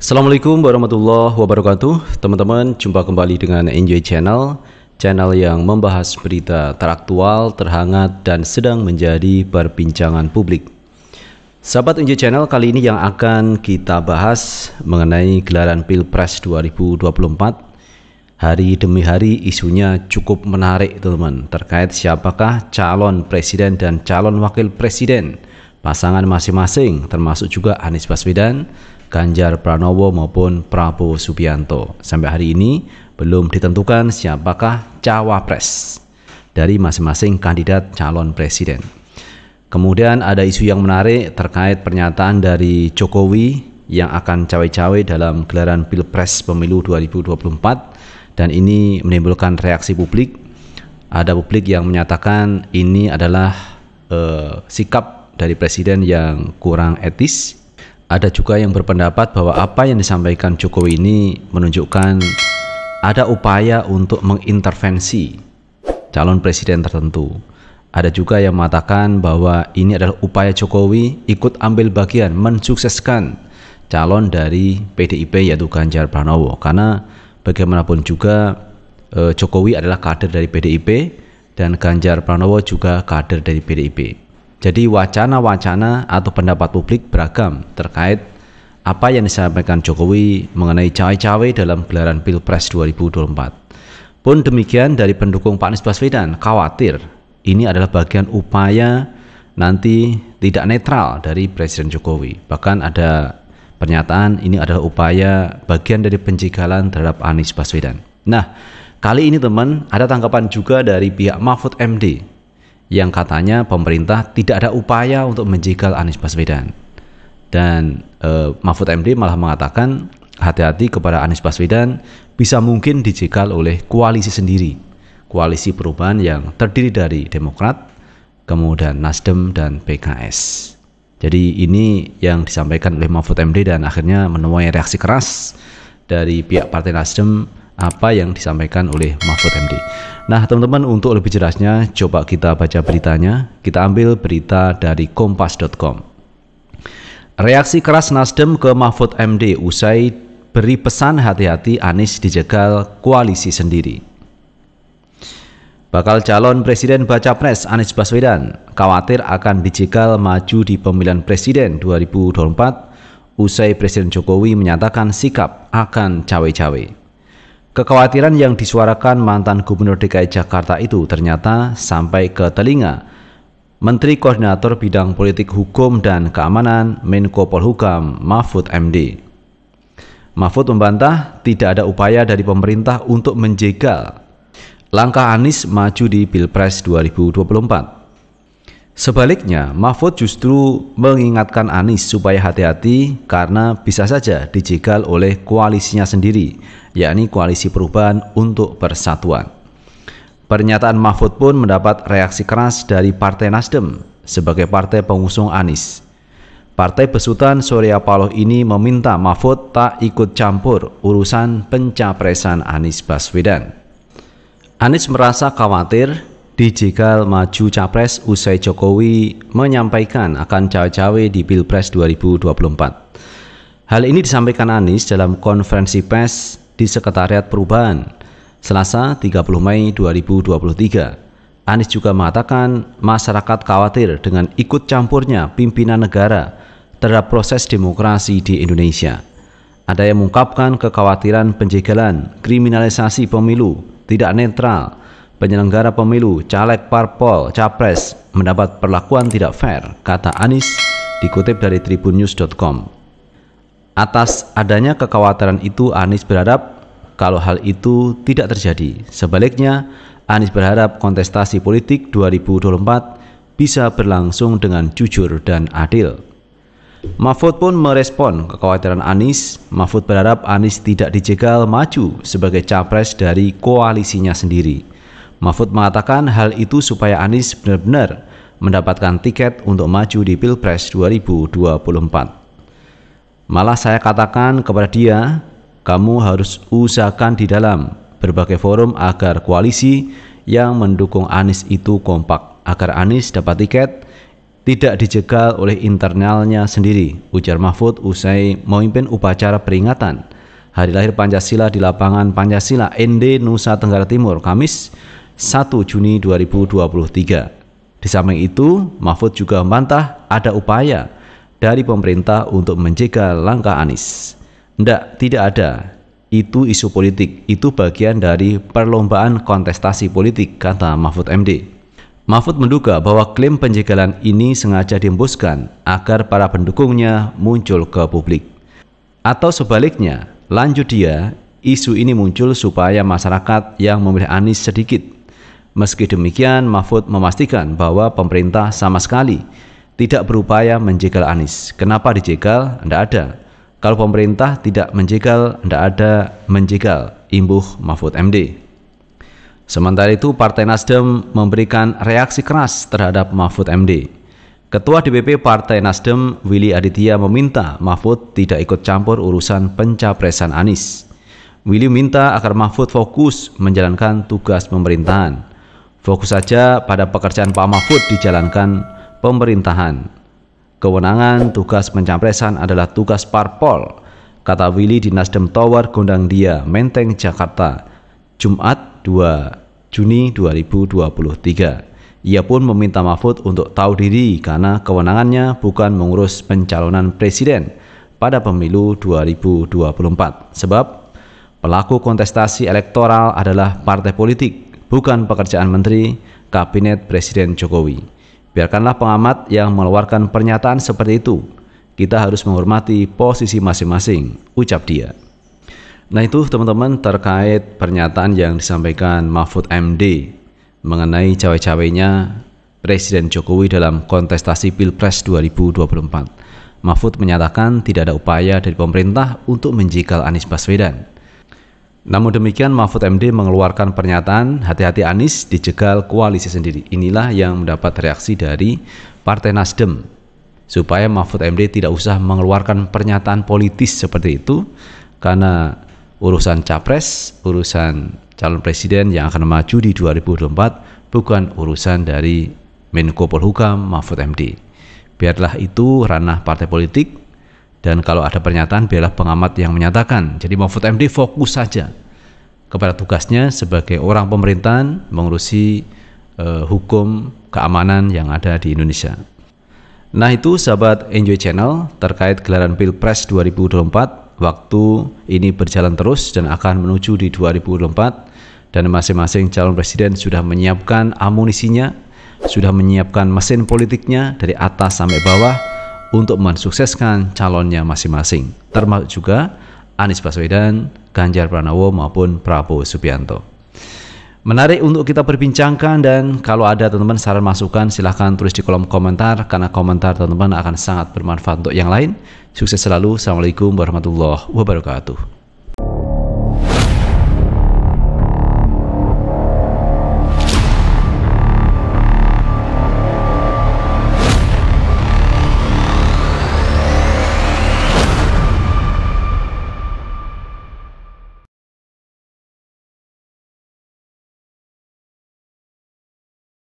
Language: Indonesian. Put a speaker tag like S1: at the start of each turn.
S1: Assalamualaikum warahmatullahi wabarakatuh. Teman-teman, jumpa kembali dengan Enjoy Channel, channel yang membahas berita teraktual, terhangat, dan sedang menjadi perbincangan publik. Sahabat Enjoy Channel, kali ini yang akan kita bahas mengenai gelaran Pilpres 2024. Hari demi hari isunya cukup menarik, teman-teman, terkait siapakah calon presiden dan calon wakil presiden pasangan masing-masing, termasuk juga Anies Baswedan, Ganjar Pranowo maupun Prabowo Subianto. Sampai hari ini belum ditentukan siapakah cawapres dari masing-masing kandidat calon presiden. Kemudian ada isu yang menarik terkait pernyataan dari Jokowi yang akan cawe-cawe dalam gelaran Pilpres Pemilu 2024, dan ini menimbulkan reaksi publik. Ada publik yang menyatakan ini adalah sikap dari presiden yang kurang etis. Ada juga yang berpendapat bahwa apa yang disampaikan Jokowi ini menunjukkan ada upaya untuk mengintervensi calon presiden tertentu. Ada juga yang mengatakan bahwa ini adalah upaya Jokowi ikut ambil bagian mensukseskan calon dari PDIP yaitu Ganjar Pranowo. Karena bagaimanapun juga Jokowi adalah kader dari PDIP dan Ganjar Pranowo juga kader dari PDIP. Jadi wacana-wacana atau pendapat publik beragam terkait apa yang disampaikan Jokowi mengenai cawe-cawe dalam gelaran Pilpres 2024. Pun demikian dari pendukung Pak Anies Baswedan khawatir ini adalah bagian upaya nanti tidak netral dari Presiden Jokowi. Bahkan ada pernyataan ini adalah upaya bagian dari penjagalan terhadap Anies Baswedan. Nah, kali ini teman, ada tanggapan juga dari pihak Mahfud MD yang katanya pemerintah tidak ada upaya untuk menjegal Anies Baswedan. Dan Mahfud MD malah mengatakan hati-hati kepada Anies Baswedan, bisa mungkin dijegal oleh koalisi sendiri, koalisi perubahan yang terdiri dari Demokrat, kemudian Nasdem dan PKS. Jadi ini yang disampaikan oleh Mahfud MD dan akhirnya menuai reaksi keras dari pihak Partai Nasdem apa yang disampaikan oleh Mahfud MD. Nah teman-teman, untuk lebih jelasnya coba kita baca beritanya. Kita ambil berita dari kompas.com. Reaksi keras Nasdem ke Mahfud MD usai beri pesan hati-hati Anies dijegal koalisi sendiri. Bakal calon presiden baca pres Anies Baswedan khawatir akan dijegal maju di pemilihan presiden 2024 usai Presiden Jokowi menyatakan sikap akan cawe-cawe. Kekhawatiran yang disuarakan mantan Gubernur DKI Jakarta itu ternyata sampai ke telinga Menteri Koordinator Bidang Politik Hukum dan Keamanan Menko Polhukam Mahfud MD. Mahfud membantah tidak ada upaya dari pemerintah untuk menjegal langkah Anies maju di Pilpres 2024. Sebaliknya, Mahfud justru mengingatkan Anies supaya hati-hati karena bisa saja dijegal oleh koalisinya sendiri, yakni Koalisi Perubahan untuk Persatuan. Pernyataan Mahfud pun mendapat reaksi keras dari Partai Nasdem sebagai partai pengusung Anies. Partai besutan Surya Paloh ini meminta Mahfud tak ikut campur urusan pencapresan Anies Baswedan. Anies merasa khawatir dijegal maju capres usai Jokowi menyampaikan akan cawe-cawe di Pilpres 2024. Hal ini disampaikan Anies dalam konferensi pers di Sekretariat Perubahan Selasa 30 Mei 2023. Anies juga mengatakan masyarakat khawatir dengan ikut campurnya pimpinan negara terhadap proses demokrasi di Indonesia. Ada yang mengungkapkan kekhawatiran penjegalan, kriminalisasi pemilu, tidak netral, penyelenggara pemilu, caleg parpol, capres mendapat perlakuan tidak fair, kata Anies dikutip dari tribunnews.com. Atas adanya kekhawatiran itu, Anies berharap kalau hal itu tidak terjadi. Sebaliknya, Anies berharap kontestasi politik 2024 bisa berlangsung dengan jujur dan adil. Mahfud pun merespon kekhawatiran Anies. Mahfud berharap Anies tidak dijegal maju sebagai capres dari koalisinya sendiri. Mahfud mengatakan hal itu supaya Anies benar-benar mendapatkan tiket untuk maju di Pilpres 2024. Malah saya katakan kepada dia, kamu harus usahakan di dalam berbagai forum agar koalisi yang mendukung Anies itu kompak, agar Anies dapat tiket tidak dijegal oleh internalnya sendiri, ujar Mahfud usai memimpin upacara peringatan Hari Lahir Pancasila di lapangan Pancasila ND Nusa Tenggara Timur, Kamis 1 Juni 2023. Di samping itu, Mahfud juga membantah ada upaya dari pemerintah untuk menjegal langkah Anies. Tidak ada. Itu isu politik, itu bagian dari perlombaan kontestasi politik, kata Mahfud MD. Mahfud menduga bahwa klaim penjegalan ini sengaja dihembuskan agar para pendukungnya muncul ke publik. Atau sebaliknya, lanjut dia, isu ini muncul supaya masyarakat yang memilih Anies sedikit. Meski demikian, Mahfud memastikan bahwa pemerintah sama sekali tidak berupaya menjegal Anies. Kenapa dijegal? Tidak ada. Kalau pemerintah tidak menjegal, tidak ada menjegal, imbuh Mahfud MD. Sementara itu, Partai Nasdem memberikan reaksi keras terhadap Mahfud MD. Ketua DPP Partai Nasdem, Willy Aditya, meminta Mahfud tidak ikut campur urusan pencapresan Anies. Willy minta agar Mahfud fokus menjalankan tugas pemerintahan. Fokus saja pada pekerjaan Pak Mahfud dijalankan pemerintahan. Kewenangan tugas pencapresan adalah tugas parpol, kata Willy di Nasdem Tower Gondang Dia, Menteng, Jakarta, Jumat 2 Juni 2023. Ia pun meminta Mahfud untuk tahu diri karena kewenangannya bukan mengurus pencalonan presiden pada pemilu 2024. Sebab pelaku kontestasi elektoral adalah partai politik, bukan pekerjaan menteri kabinet Presiden Jokowi. Biarkanlah pengamat yang mengeluarkan pernyataan seperti itu. Kita harus menghormati posisi masing-masing, ucap dia. Nah itu teman-teman terkait pernyataan yang disampaikan Mahfud MD mengenai cawe-cawenya Presiden Jokowi dalam kontestasi Pilpres 2024. Mahfud menyatakan tidak ada upaya dari pemerintah untuk menjegal Anies Baswedan. Namun demikian, Mahfud MD mengeluarkan pernyataan hati-hati Anies dijegal koalisi sendiri. Inilah yang mendapat reaksi dari Partai Nasdem, supaya Mahfud MD tidak usah mengeluarkan pernyataan politis seperti itu, karena urusan capres, urusan calon presiden yang akan maju di 2024 bukan urusan dari Menko Polhukam Mahfud MD. Biarlah itu ranah partai politik, dan kalau ada pernyataan biarlah pengamat yang menyatakan. Jadi Mahfud MD fokus saja kepada tugasnya sebagai orang pemerintahan mengurusi hukum keamanan yang ada di Indonesia. Nah itu sahabat Enjoy Channel terkait gelaran Pilpres 2024. Waktu ini berjalan terus dan akan menuju di 2024, dan masing-masing calon presiden sudah menyiapkan amunisinya, sudah menyiapkan mesin politiknya dari atas sampai bawah untuk mensukseskan calonnya masing-masing, termasuk juga Anies Baswedan, Ganjar Pranowo maupun Prabowo Subianto. Menarik untuk kita perbincangkan, dan kalau ada teman-teman saran masukan silahkan tulis di kolom komentar, karena komentar teman-teman akan sangat bermanfaat untuk yang lain. Sukses selalu. Assalamualaikum warahmatullahi wabarakatuh.